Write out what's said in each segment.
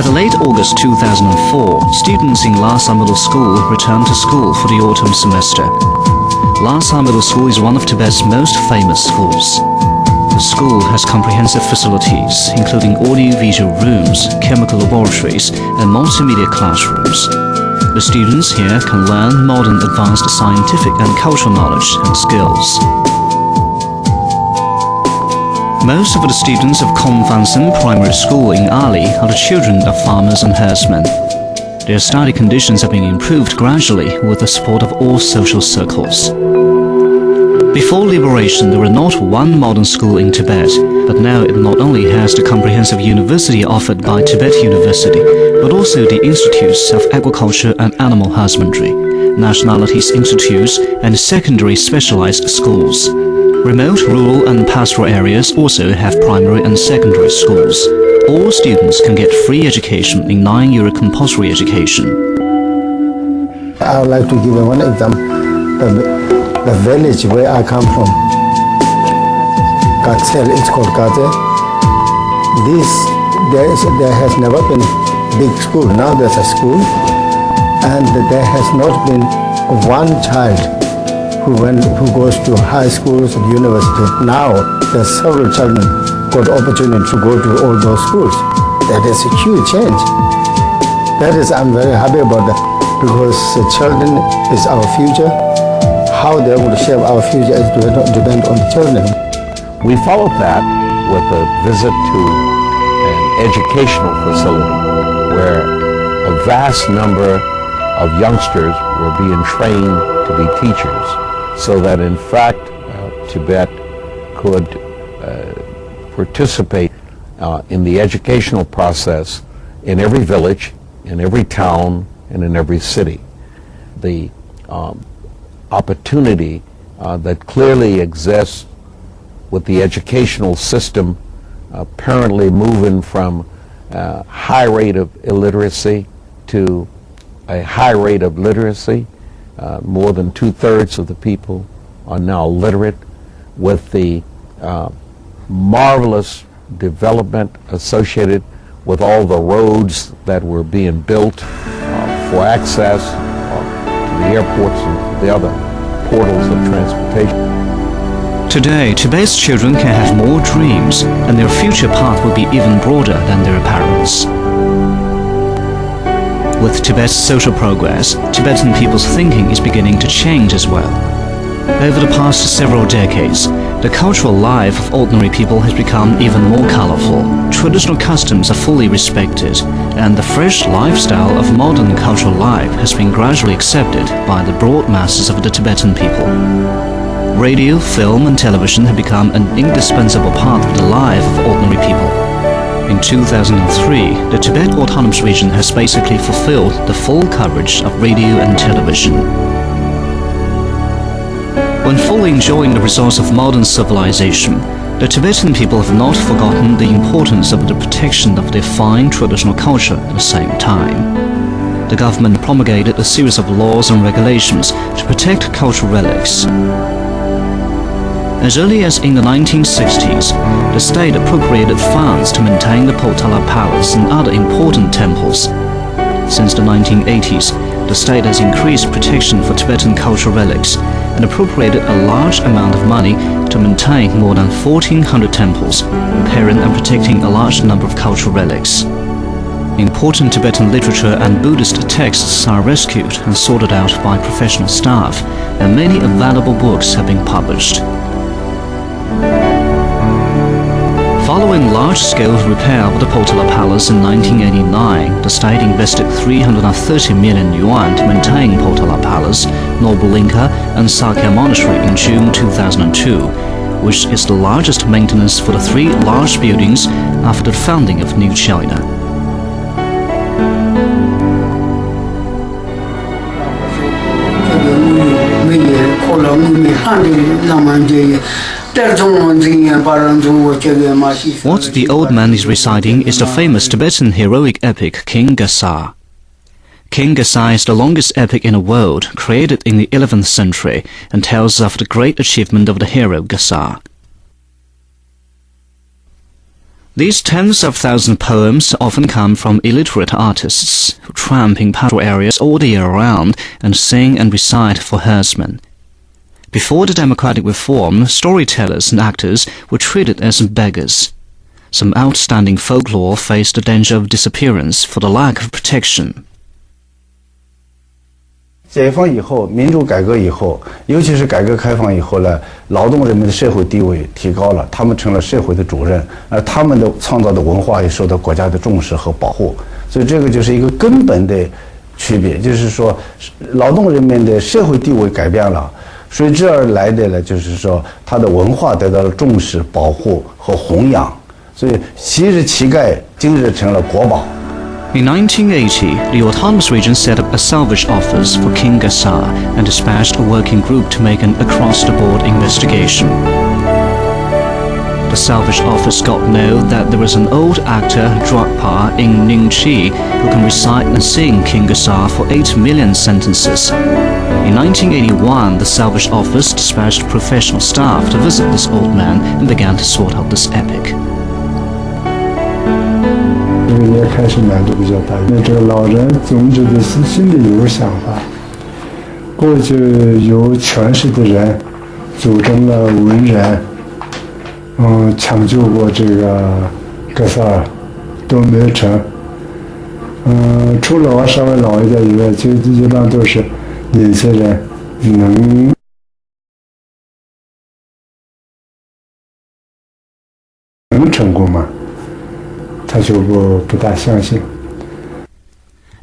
At late August 2004, students in Lhasa Middle School returned to school for the autumn semester. Lhasa Middle School is one of Tibet's most famous schools. The school has comprehensive facilities, including audio-visual rooms, chemical laboratories, and multimedia classrooms. The students here can learn modern advanced scientific and cultural knowledge and skills. Most of the students of Kongfansen Primary School in Ali are the children of farmers and herdsmen. Their study conditions have been improved gradually with the support of all social circles. Before liberation, there was not one modern school in Tibet, but now it not only has the comprehensive university offered by Tibet University, but also the institutes of agriculture and animal husbandry, nationalities institutes, and secondary specialized schools. Remote, rural and pastoral areas also have primary and secondary schools. All students can get free education in 9-year compulsory education. I would like to give one example. The village where I come from, Katsel, it's called Katsel. There has never been a big school. Now there's a school, and there has not been one child who goes to high schools and university. Now there are several children got opportunity to go to all those schools. That is a huge change. I'm very happy about that, because the children is our future. How they will shape our future is depend on the children. We followed that with a visit to an educational facility where a vast number of youngsters were being trained to be teachers, so that in fact Tibet could participate in the educational process in every village, in every town, and in every city. The opportunity that clearly exists with the educational system apparently moving from a high rate of illiteracy to a high rate of literacy. More than 2/3 of the people are now literate, with the marvelous development associated with all the roads that were being built for access to the airports and the other portals of transportation. Today, Tibet's children can have more dreams, and their future path will be even broader than their parents. With Tibet's social progress, Tibetan people's thinking is beginning to change as well. Over the past several decades, the cultural life of ordinary people has become even more colorful. Traditional customs are fully respected, and the fresh lifestyle of modern cultural life has been gradually accepted by the broad masses of the Tibetan people. Radio, film, and television have become an indispensable part of the life of ordinary people. In 2003, the Tibet Autonomous Region has basically fulfilled the full coverage of radio and television. When fully enjoying the results of modern civilization, the Tibetan people have not forgotten the importance of the protection of their fine traditional culture at the same time. The government promulgated a series of laws and regulations to protect cultural relics. As early as in the 1960s, the state appropriated funds to maintain the Potala Palace and other important temples. Since the 1980s, the state has increased protection for Tibetan cultural relics and appropriated a large amount of money to maintain more than 1,400 temples, repairing and protecting a large number of cultural relics. Important Tibetan literature and Buddhist texts are rescued and sorted out by professional staff, and many valuable books have been published. Following large-scale repair of the Potala Palace in 1989, the state invested 330 million yuan to maintain Potala Palace, Nobulinka, and Sakya Monastery in June 2002, which is the largest maintenance for the 3 large buildings after the founding of New China. What the old man is reciting is the famous Tibetan heroic epic King Gasa. King Gasa is the longest epic in the world, created in the 11th century, and tells of the great achievement of the hero Gasa. These tens of thousands of poems often come from illiterate artists who tramp in pastoral areas all the year round and sing and recite for herdsmen. Before the democratic reform, storytellers and actors were treated as beggars. Some outstanding folklore faced the danger of disappearance for the lack of protection. 解放以后，民主改革以后，尤其是改革开放以后呢，劳动人民的社会地位提高了，他们成了社会的主任，而他们的创造的文化也受到国家的重视和保护，所以这个就是一个根本的区别，就是说，劳动人民的社会地位改变了，随之而来的呢，就是说他的文化得到了重视、保护和弘扬，所以昔日乞丐今日成了国宝。 In 1980, the autonomous region set up a salvage office for King Gassar and dispatched a working group to make an across-the-board investigation. The salvage office got know that there was an old actor, Drukpa, in Ningxi, who can recite and sing King Gassar for 8 million sentences. In 1981, the salvage office dispatched professional staff to visit this old man and began to sort out this epic. 也开始难度比较大，因为这个老人总之的心里有个想法。过去有权势的人组织了文人，抢救过这个格萨尔，都没有成。除了我稍微老一点以外，就一般都是年轻人能成功吗？ The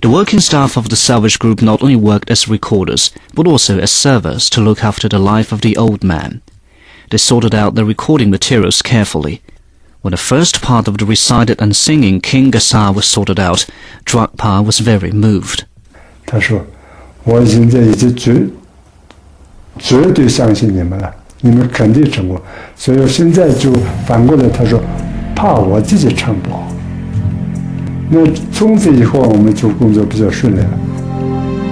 working staff of the salvage group not only worked as recorders, but also as servers to look after the life of the old man. They sorted out the recording materials carefully. When the first part of the recited and singing King Gassar was sorted out, Drukpa was very moved. 他说：“我现在已经绝对相信你们了，你们肯定成功。所以现在就反过来，他说，怕我自己唱不好。” 那从此以后，我们就工作比较顺利了。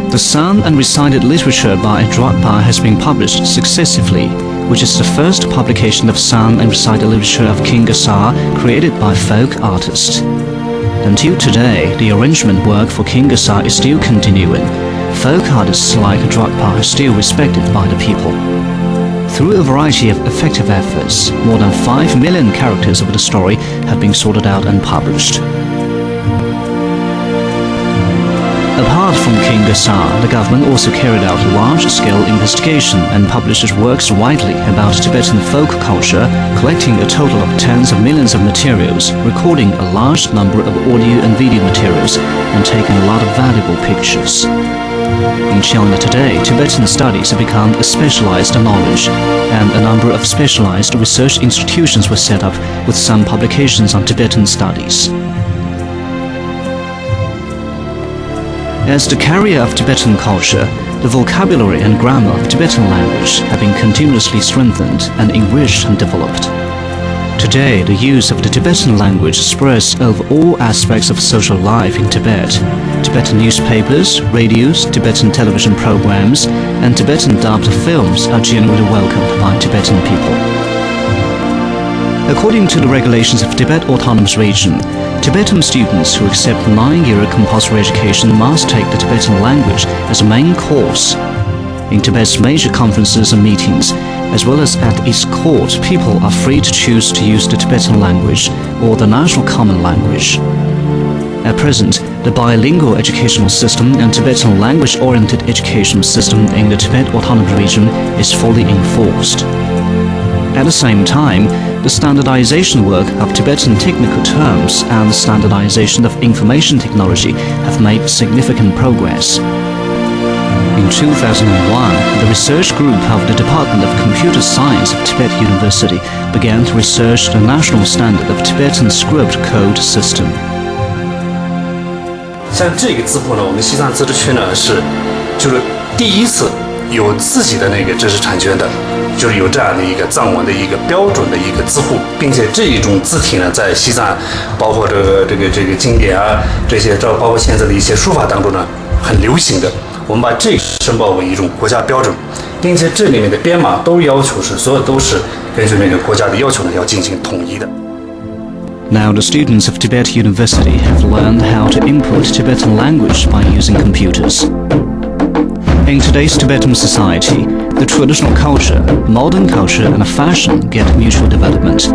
The sung and recited literature by Drukpa has been published successively, which is the first publication of sung and recited literature of King Gassar created by folk artists. Until today, the arrangement work for King Gassar is still continuing. Folk artists like Drukpa are still respected by the people. Through a variety of effective efforts, more than 5 million characters of the story have been sorted out and published. Apart from King Gassar, the government also carried out large-scale investigation and publishes works widely about Tibetan folk culture, collecting a total of tens of millions of materials, recording a large number of audio and video materials, and taking a lot of valuable pictures. In China today, Tibetan studies have become a specialized knowledge, and a number of specialized research institutions were set up with some publications on Tibetan studies. As the carrier of Tibetan culture, the vocabulary and grammar of Tibetan language have been continuously strengthened and enriched and developed. Today, the use of the Tibetan language spreads over all aspects of social life in Tibet. Tibetan newspapers, radios, Tibetan television programs, and Tibetan dubbed films are generally welcomed by Tibetan people. According to the regulations of Tibet Autonomous Region, Tibetan students who accept 9-year compulsory education must take the Tibetan language as a main course. In Tibet's major conferences and meetings, as well as at its court, people are free to choose to use the Tibetan language or the national common language. At present, the bilingual educational system and Tibetan language-oriented educational system in the Tibet Autonomous Region is fully enforced. At the same time, the standardization work of Tibetan technical terms and the standardization of information technology have made significant progress. In 2001, the research group of the Department of Computer Science of Tibet University began to research the national standard of Tibetan script code system. 像这个字谱呢，我们西藏自治区呢就是第一次有自己的那个知识产权的，就是有这样的一个藏文的一个标准的一个字谱，并且这一种字体呢，在西藏包括这个经典啊这些，包括现在的一些书法当中呢，很流行的。我们把这个申报为一种国家标准，并且这里面的编码都要求是所有都是根据那个国家的要求呢，要进行统一的。Now the students of Tibet University have learned how to input Tibetan language by using computers. In today's Tibetan society, the traditional culture, modern culture and fashion get mutual development.